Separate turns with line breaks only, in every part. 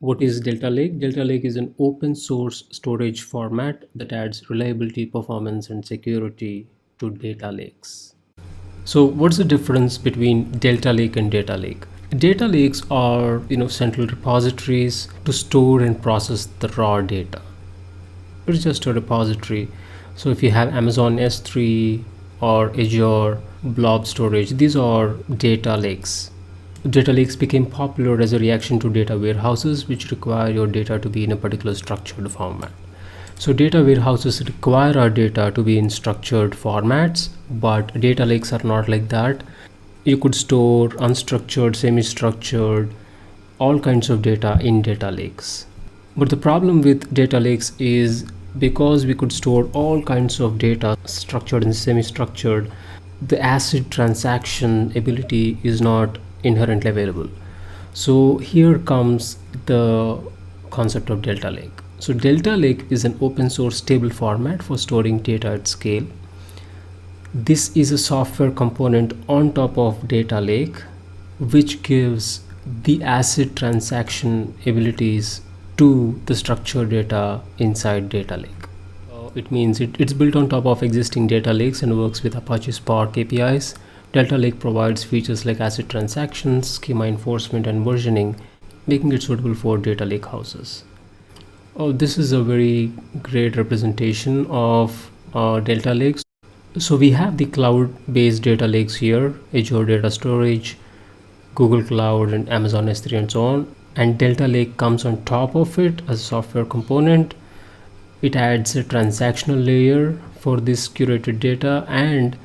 What is Delta Lake? Delta Lake is an open source storage format that adds reliability, performance, and security to data lakes. So what's the difference between Delta Lake and Data Lake? Data lakes are, central repositories to store and process the raw data. It's just a repository. So if you have Amazon S3 or Azure blob storage, these are data lakes. Data lakes became popular as a reaction to data warehouses, which require your data to be in a particular structured format. So data warehouses require our data to be in structured formats, but data lakes are not like that. You could store unstructured, semi-structured, all kinds of data in data lakes. But the problem with data lakes is because we could store all kinds of data, structured and semi-structured, the ACID transaction ability is not inherently available. So here comes the concept of Delta Lake. So Delta Lake is an open source stable format for storing data at scale. This is a software component on top of Data Lake, which gives the ACID transaction abilities to the structured data inside Data Lake. It means it's built on top of existing data lakes and works with Apache Spark APIs. Delta Lake provides features like ACID transactions, schema enforcement, and versioning, making it suitable for data lake houses. Oh, this is a very great representation of Delta Lakes. So we have the cloud-based data lakes here, Azure Data Storage, Google Cloud, and Amazon S3, and so on. And Delta Lake comes on top of it as a software component. It adds a transactional layer for this curated data, and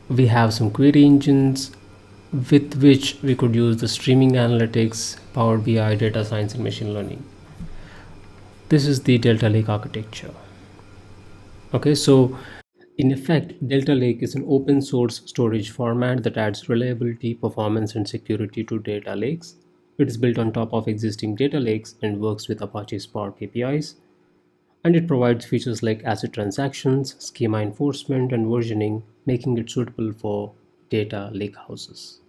we have some query engines with which we could use the streaming analytics, Power BI, data science, and machine learning. This is the Delta Lake architecture. Okay, so in effect, Delta Lake is an open source storage format that adds reliability, performance, and security to data lakes. It is built on top of existing data lakes and works with Apache Spark APIs. And it provides features like ACID transactions, schema enforcement, and versioning, making it suitable for data lakehouses.